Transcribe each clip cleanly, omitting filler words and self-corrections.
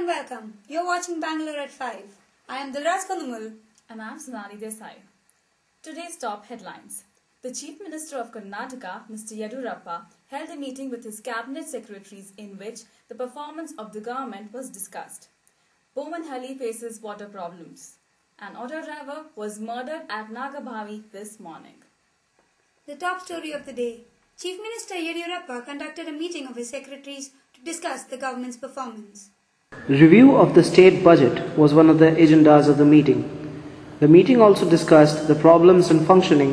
welcome. You're watching Bangalore at 5. I am Dilraj Kandumul. And I am Sonali Desai. Today's top headlines. The Chief Minister of Karnataka, Mr. Yediyurappa, held a meeting with his cabinet secretaries in which the performance of the government was discussed. Bomanhalli faces water problems. An auto driver was murdered at Nagabhavi this morning. The top story of the day. Chief Minister Yediyurappa conducted a meeting of his secretaries to discuss the government's performance. Review of the state budget was one of the agendas of the meeting. The meeting also discussed the problems and functioning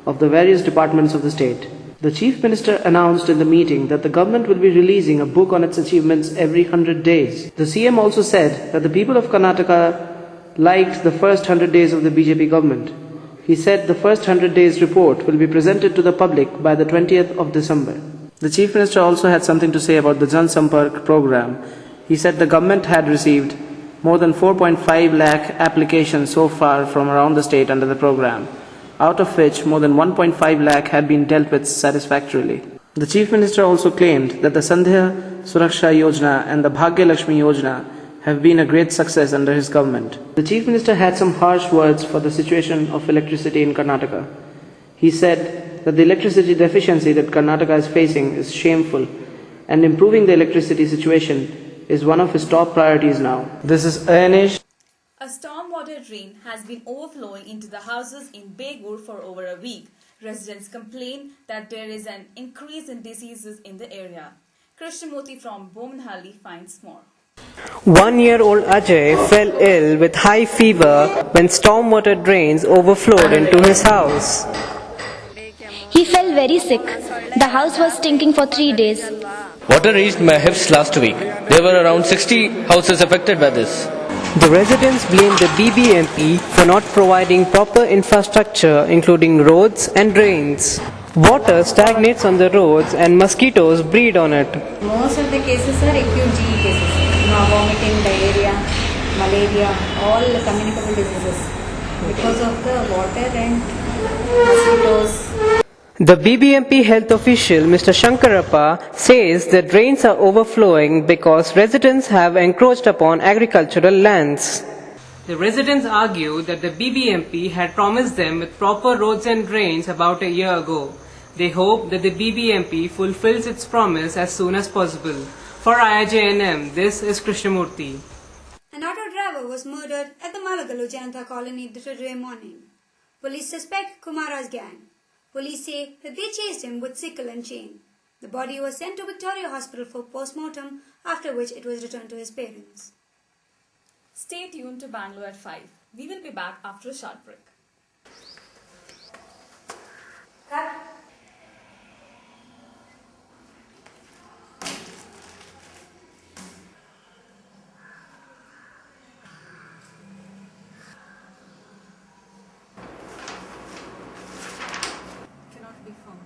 of the various departments of the state. The Chief Minister announced in the meeting that the government will be releasing a book on its achievements every 100 days. The CM also said that the people of Karnataka liked the first 100 days of the BJP government. He said the first 100 days report will be presented to the public by the 20th of December. The Chief Minister also had something to say about the Jan Sampark program. He said the government had received more than 4.5 lakh applications so far from around the state under the program, out of which more than 1.5 lakh had been dealt with satisfactorily. The Chief Minister also claimed that the Sandhya Suraksha Yojana and the Bhagya Lakshmi Yojana have been a great success under his government. The Chief Minister had some harsh words for the situation of electricity in Karnataka. He said that the electricity deficiency that Karnataka is facing is shameful, and improving the electricity situation is one of his top priorities now. This is Anish. A stormwater drain has been overflowing into the houses in Begur for over a week. Residents complain that there is an increase in diseases in the area. Krishnamurthy from Bomanhalli finds more. 1-year-old Ajay fell ill with high fever when stormwater drains overflowed into his house. He fell very sick. The house was stinking for 3 days. Water reached my hips last week. There were around 60 houses affected by this. The residents blamed the BBMP for not providing proper infrastructure including roads and drains. Water stagnates on the roads and mosquitoes breed on it. Most of the cases are acute GE cases. Vomiting, diarrhea, malaria, all communicable diseases because of the water and mosquitoes. The BBMP health official, Mr. Shankarappa, says the drains are overflowing because residents have encroached upon agricultural lands. The residents argue that the BBMP had promised them with proper roads and drains about a year ago. They hope that the BBMP fulfills its promise as soon as possible. For IIJNM, this is Krishnamurthy. An auto driver was murdered at the Malagalu Janata colony today morning. Police suspect Kumara's gang. Police say that they chased him with sickle and chain. The body was sent to Victoria Hospital for post-mortem, after which it was returned to his parents. Stay tuned to Bangalore at 5. We will be back after a short break. Cannot be found.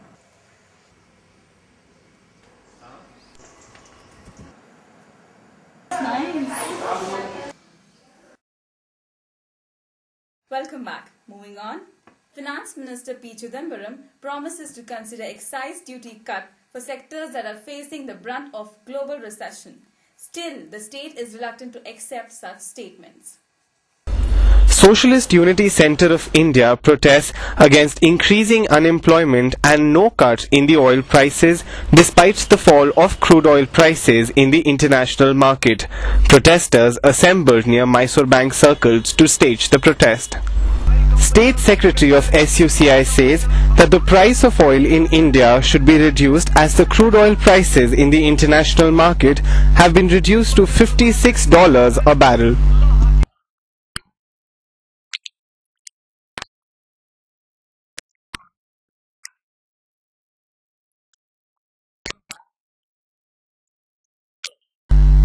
Welcome back. Moving on. Finance Minister P. Chidambaram promises to consider excise duty cut for sectors that are facing the brunt of global recession. Still, the state is reluctant to accept such statements. Socialist Unity Centre of India protests against increasing unemployment and no cut in the oil prices despite the fall of crude oil prices in the international market. Protesters assembled near Mysore Bank circles to stage the protest. State Secretary of SUCI says that the price of oil in India should be reduced as the crude oil prices in the international market have been reduced to $56 a barrel.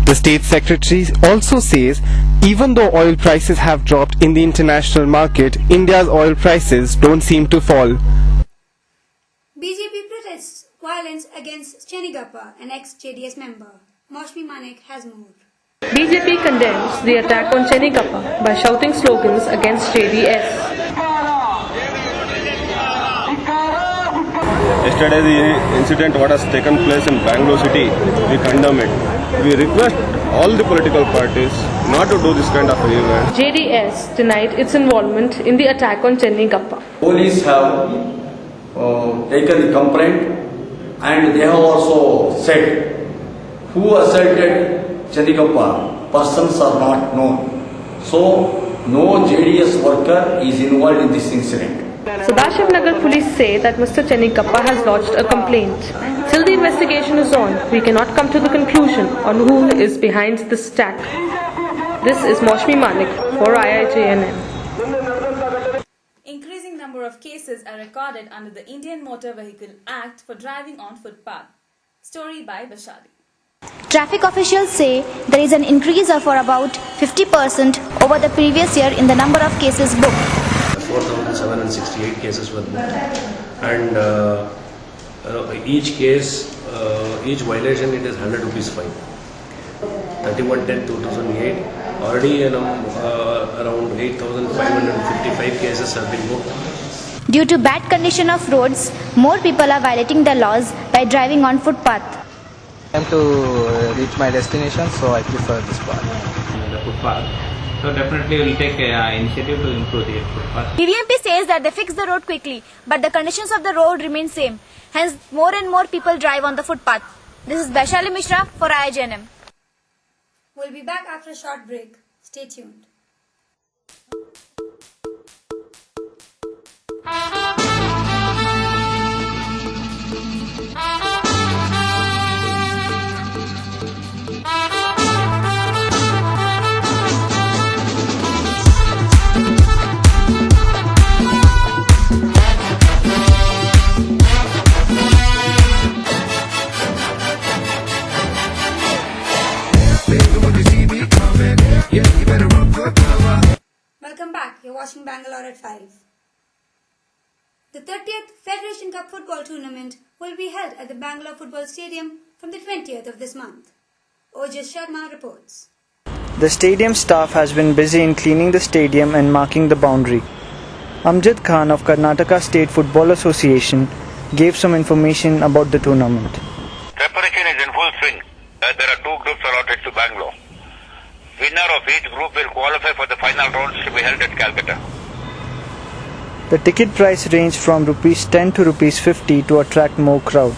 The State Secretary also says even though oil prices have dropped in the international market, India's oil prices don't seem to fall. BJP protests violence against Chenigappa, an ex-JDS member. Maushmi Manek has more. BJP condemns the attack on Chenigappa by shouting slogans against JDS. Yesterday the incident what has taken place in Bangalore city, we condemn it. We request all the political parties not to do this kind of event. JDS denied its involvement in the attack on Chennai Kappa. Police have taken the complaint and they have also said who assaulted Chennai Kappa, persons are not known. So no JDS worker is involved in this incident. Sadashiv Nagar police say that Mr. Chennai Kappa has lodged a complaint. Till the investigation is on, we cannot come to the conclusion on who is behind this attack. This is Moshmi Malik for IIJNN. Increasing number of cases are recorded under the Indian Motor Vehicle Act for driving on footpath. Story by Bashari. Traffic officials say there is an increase of about 50% over the previous year in the number of cases booked. 4,768 cases were booked, and each case, each violation, it is 100 rupees fine. 31/10/2008, already around 8,555 cases have been booked. Due to bad condition of roads, more people are violating the laws by driving on footpath. I am to reach my destination, so I prefer this part. The footpath. So definitely we will take initiative to improve the footpath. BBMP says that they fix the road quickly, but the conditions of the road remain same. Hence, more and more people drive on the footpath. This is Vaishali Mishra for IIJNM. We'll be back after a short break. Stay tuned. Welcome back. You're watching Bangalore at 5. The 30th Federation Cup football tournament will be held at the Bangalore Football Stadium from the 20th of this month. Ojas Sharma reports. The stadium staff has been busy in cleaning the stadium and marking the boundary. Amjad Khan of Karnataka State Football Association gave some information about the tournament. Preparation is in full swing. There are two groups allotted to Bangalore. Winner of each group will qualify for the final rounds to be held at Calcutta. The ticket price ranged from Rs 10 to Rs 50 to attract more crowd.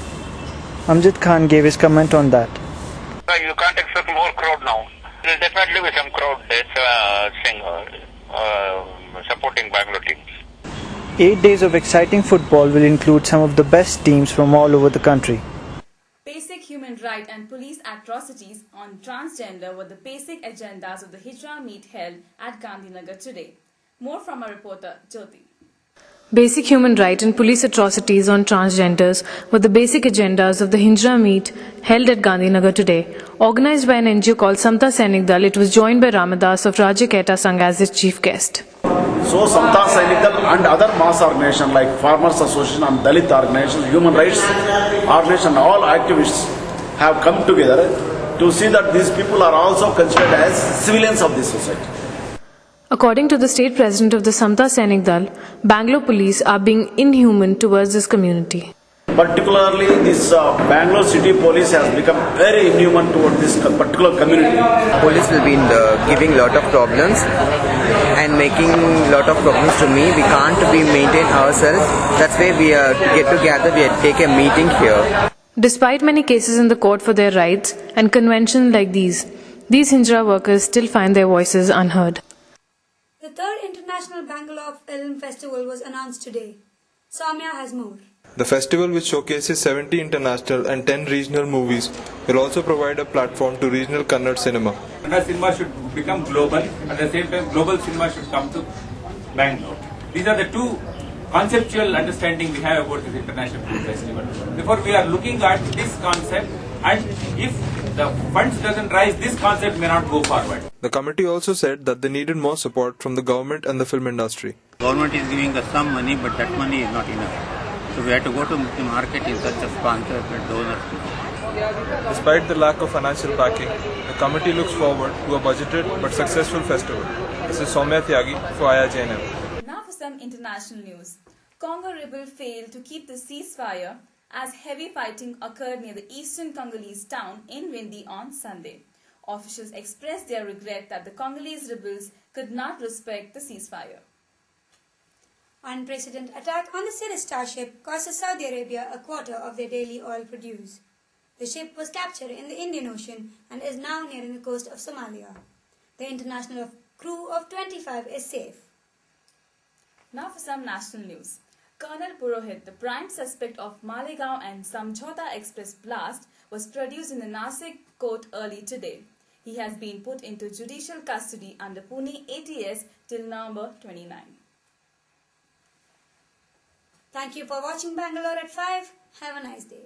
Amjad Khan gave his comment on that. You can't expect more crowd now. There will definitely be some crowd supporting Bangalore teams. 8 days of exciting football will include some of the best teams from all over the country. Basic human right and police atrocities on transgender were the basic agendas of the Hijra meet held at Gandhinagar today. More from our reporter, Jyoti. Basic human right and police atrocities on transgenders were the basic agendas of the Hijra meet held at Gandhinagar today. Organized by an NGO called Samta Sainik Dal, it was joined by Ramadas of Rajya Keta Sangh as its chief guest. So Samta Sainik Dal and other mass organizations like Farmers Association and Dalit organizations, human rights organizations, all activists have come together to see that these people are also considered as civilians of this society. According to the state president of the Samta Sainik Dal, Bangalore police are being inhuman towards this community. Particularly this Bangalore city police has become very inhuman toward this particular community. Police will be giving lot of problems and making lot of problems to me. We can't maintain ourselves. That's why we get together, we take a meeting here. Despite many cases in the court for their rights and conventions like these Hijra workers still find their voices unheard. The third International Bangalore Film Festival was announced today. Soumya has more. The festival, which showcases 70 international and 10 regional movies, will also provide a platform to regional Kannada cinema. Kannada cinema should become global. At the same time, global cinema should come to Bangalore. These are the two conceptual understanding we have about this International Film Festival. Therefore, we are looking at this concept, and if the funds doesn't rise, this concept may not go forward. The committee also said that they needed more support from the government and the film industry. Government is giving us some money, but that money is not enough. So we have to go to the market in search of sponsors and donors. Despite the lack of financial backing, the committee looks forward to a budgeted but successful festival. This is Soumya Tyagi for IIJNM. Now for some international news. Congo rebels failed to keep the ceasefire as heavy fighting occurred near the eastern Congolese town in Windi on Sunday. Officials expressed their regret that the Congolese rebels could not respect the ceasefire. Unprecedented attack on the Sinistar ship cost Saudi Arabia a quarter of their daily oil produce. The ship was captured in the Indian Ocean and is now nearing the coast of Somalia. The international crew of 25 is safe. Now for some national news. Colonel Purohit, the prime suspect of Malegaon and Samjhauta Express blast, was produced in the Nasik court early today. He has been put into judicial custody under Pune ATS till November 29. Thank you for watching Bangalore at 5. Have a nice day.